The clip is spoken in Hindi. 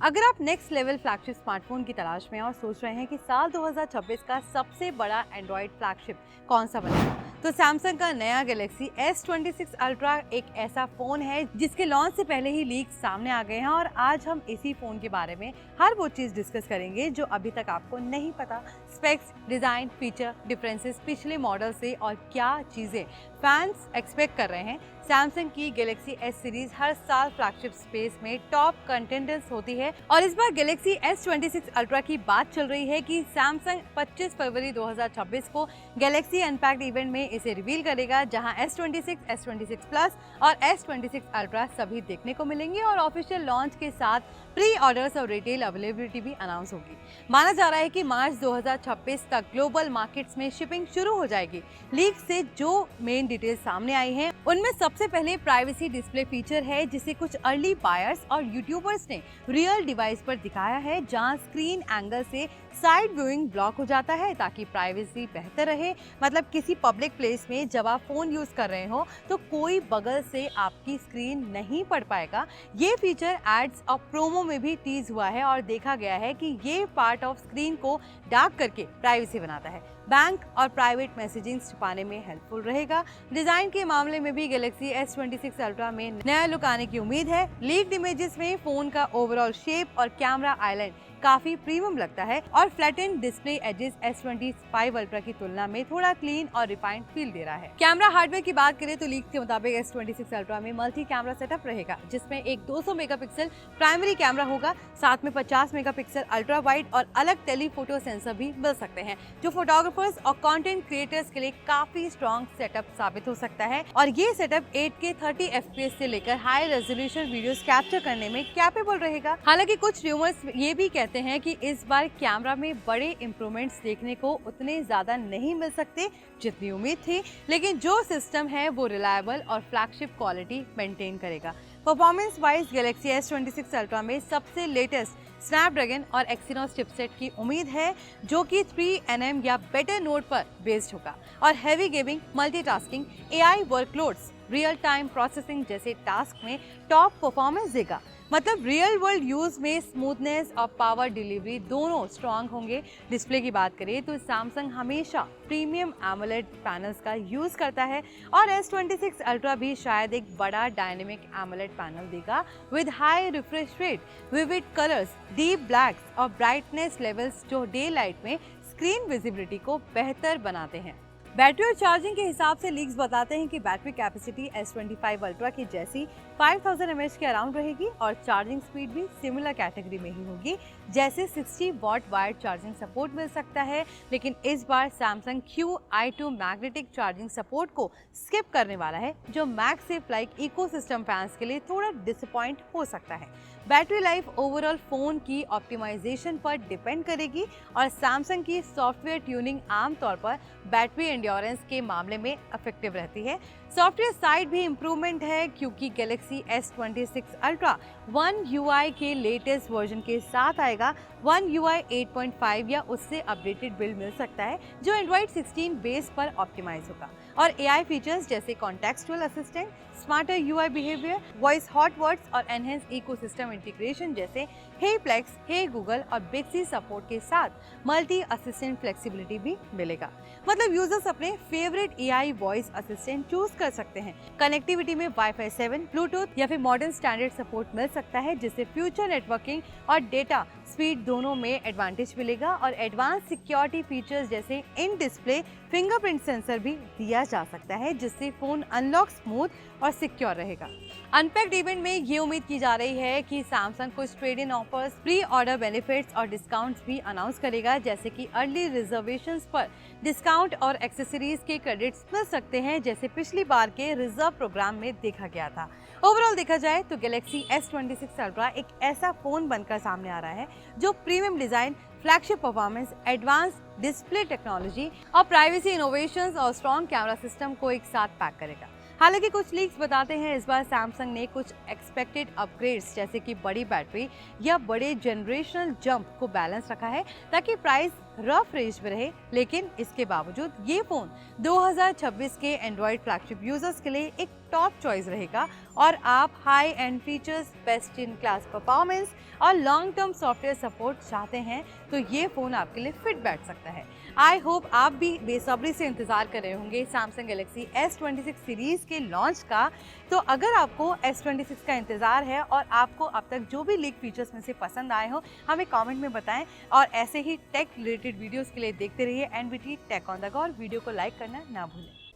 अगर आप नेक्स्ट लेवल फ्लैगशिप स्मार्टफोन की तलाश में हैं और सोच रहे हैं कि साल 2026 का सबसे बड़ा एंड्रॉयड फ्लैगशिप कौन सा बनेगा, तो सैमसंग का नया गैलेक्सी S26 अल्ट्रा एक ऐसा फोन है जिसके लॉन्च से पहले ही लीक सामने आ गए हैं। और आज हम इसी फोन के बारे में हर वो चीज़ डिस्कस करेंगे जो अभी तक आपको नहीं पता। स्पेक्स, डिज़ाइन, फीचर डिफरेंसेस पिछले मॉडल से और क्या चीज़ें फैंस एक्सपेक्ट कर रहे हैं। सैमसंग की गैलेक्सी S सीरीज हर साल फ्लैगशिप स्पेस में टॉप कंटेंडर्स होती है और इस बार गैलेक्सी S26 अल्ट्रा की बात चल रही है कि सैमसंग 25 फरवरी 2026 को गैलेक्सी अनपैक्ड इवेंट में इसे रिवील करेगा, जहां S26, S26 प्लस और S26 अल्ट्रा सभी देखने को मिलेंगे और ऑफिशियल लॉन्च के साथ प्री ऑर्डर्स और रिटेल अवेलेबिलिटी भी अनाउंस होगी। माना जा रहा है कि मार्च 2026 तक ग्लोबल मार्केट्स में शिपिंग शुरू हो जाएगी। लीक से जो मेन डिटेल्स सामने आई हैं उनमें सबसे पहले प्राइवेसी डिस्प्ले फीचर है, जिसे कुछ अर्ली बायर्स और यूट्यूबर्स ने रियल डिवाइस पर दिखाया है, जहां स्क्रीन एंगल से साइड व्यूइंग ब्लॉक हो जाता है ताकि प्राइवेसी बेहतर रहे। मतलब किसी पब्लिक प्लेस में जब आप फोन यूज कर रहे हो तो कोई बगल से आपकी स्क्रीन नहीं पढ़ पाएगा। ये फीचर एड्स और प्रोमो में भी टीज हुआ है और देखा गया है कि ये पार्ट ऑफ स्क्रीन को डार्क करके प्राइवेसी बनाता है। बैंक और प्राइवेट मैसेजिंग छुपाने में हेल्पफुल रहेगा। डिजाइन के मामले में भी गैलेक्सी S26 अल्ट्रा में नया लुक आने की उम्मीद है। लीक्ड इमेजेस में फोन का ओवरऑल शेप और कैमरा आइलैंड काफी प्रीमियम लगता है और flattened display edges S25 ultra की तुलना में थोड़ा क्लीन और रिफाइंड फील दे रहा है। कैमरा हार्डवेयर की बात करें तो लीक के मुताबिक S26 अल्ट्रा में मल्टी कैमरा सेटअप रहेगा, जिसमें एक 200 मेगापिक्सल प्राइमरी कैमरा होगा, साथ में 50 मेगापिक्सल अल्ट्रा वाइड और अलग टेलीफोटो सेंसर भी मिल सकते हैं, जो फोटोग्राफर्स और कंटेंट क्रिएटर्स के लिए काफी स्ट्रॉन्ग सेटअप साबित हो सकता है। और ये सेटअप 8K 30 FPS से लेकर हाई रेजोल्यूशन वीडियोस कैप्चर करने में कैपेबल रहेगा। हालांकि कुछ र्यूमर्स ये भी कहते हैं कि इस बार कैमरा में बड़े इंप्रूवमेंट्स देखने को उतने ज्यादा नहीं मिल सकते जितनी उम्मीद थी, लेकिन जो सिस्टम है वो रिलायबल और फ्लैगशिप क्वालिटी मेंटेन करेगा। Performance wise Galaxy S26 ultra में सबसे लेटेस्ट स्नैपड्रैगन और एक्सिनोस चिपसेट की उम्मीद है, जो कि 3nm या बेटर नोड पर बेस्ड होगा और heavy gaming, multitasking, AI workloads, real time processing जैसे टास्क में टॉप परफॉर्मेंस देगा। मतलब रियल वर्ल्ड यूज में स्मूथनेस और पावर डिलीवरी दोनों स्ट्रांग होंगे। डिस्प्ले की बात करें तो सैमसंग हमेशा प्रीमियम एमोलेड पैनल्स का यूज करता है और S26 अल्ट्रा भी शायद एक बड़ा डायनेमिक एमोलेड पैनल देगा with high refresh rate, vivid colours, deep blacks और ब्राइटनेस लेवल्स जो डे लाइट में स्क्रीन विजिबिलिटी को बेहतर बनाते हैं। बैटरी और चार्जिंग के हिसाब से लीक्स बताते हैं कि बैटरी कैपेसिटी S25 अल्ट्रा की जैसी 5000 mAh के अराउंड रहेगी और चार्जिंग स्पीड भी सिमिलर कैटेगरी में ही होगी, जैसे 60 वॉट वायर्ड चार्जिंग सपोर्ट मिल सकता है। लेकिन इस बार Samsung Qi2 magnetic charging support को स्किप करने वाला है, जो मैगसेफ लाइक इकोसिस्टम फैंस के लिए थोड़ा डिसअपॉइंट हो सकता है। बैटरी लाइफ ओवरऑल फोन की ऑप्टिमाइजेशन पर डिपेंड करेगी और सैमसंग की सॉफ्टवेयर ट्यूनिंग आमतौर पर बैटरी एंड्योरेंस के मामले में इफेक्टिव रहती है। सॉफ्टवेयर साइड भी इम्प्रूवमेंट है, क्योंकि Galaxy S26 ultra One UI के लेटेस्ट वर्जन के साथ आएगा। One UI 8.5 या उससे अपडेटेड बिल्ड मिल सकता है, जो एंड्रॉइड 16 बेस पर ऑप्टिमाइज होगा और AI फीचर्स जैसे contextual assistant, smarter UI behaviour, voice hot words और एनहेंस इकोसिस्टम इंटीग्रेशन जैसे हे प्लेक्स, हे गूगल और बिक्सी सपोर्ट के साथ मल्टी असिस्टेंट फ्लेक्सिबिलिटी भी मिलेगा। मतलब यूजर्स अपने favourite AI voice assistant choose कर सकते हैं। कनेक्टिविटी में Wi-Fi 7, ब्लूटूथ या फिर मॉडर्न स्टैंडर्ड सपोर्ट मिल सकता है, जिससे फ्यूचर नेटवर्किंग और डेटा स्पीड दोनों में एडवांटेज मिलेगा और एडवांस सिक्योरिटी फीचर्स जैसे इन डिस्प्ले फिंगरप्रिंट सेंसर भी दिया जा सकता है, जिससे फोन अनलॉक स्मूथ और सिक्योर रहेगा। अनपैक्ड इवेंट में ये उम्मीद की जा रही है कि सैमसंग कुछ trade in offers, pre order benefits और डिस्काउंट्स भी अनाउंस करेगा, जैसे कि अर्ली रिजर्वेशंस पर डिस्काउंट और एक्सेसरीज के क्रेडिट्स मिल सकते हैं, जैसे पिछली बार के रिजर्व प्रोग्राम में देखा गया था। ओवरऑल देखा जाए तो गैलेक्सी S26 अल्ट्रा एक ऐसा फोन बनकर सामने आ रहा है जो premium design, flagship performance, advance display technology और प्राइवेसी इनोवेशंस और स्ट्रॉन्ग कैमरा सिस्टम को एक साथ पैक करेगा। हालांकि कुछ लीक्स बताते हैं इस बार सैमसंग ने कुछ एक्सपेक्टेड अपग्रेड्स जैसे कि बड़ी बैटरी या बड़े जनरेशनल जंप को बैलेंस रखा है, ताकि प्राइस रफ रेंज में रहे, लेकिन इसके बावजूद ये फ़ोन 2026 के एंड्रॉयड फ्लैगशिप यूजर्स के लिए एक टॉप चॉइस रहेगा। और आप high and features, best in class performance और लॉन्ग टर्म सॉफ्टवेयर सपोर्ट चाहते हैं तो ये फ़ोन आपके लिए फिट बैठ सकता है। आई होप आप भी बेसब्री से इंतज़ार कर रहे होंगे सैमसंग गैलेक्सी S26 सीरीज़ के लॉन्च का। तो अगर आपको S26 का इंतज़ार है और आपको अब तक जो भी लीक फीचर्स में से पसंद आए हो, हमें कमेंट में बताएं। और ऐसे ही टेक रिलेटेड वीडियोस के लिए देखते रहिए NBT tech on the go और वीडियो को लाइक करना ना भूलें।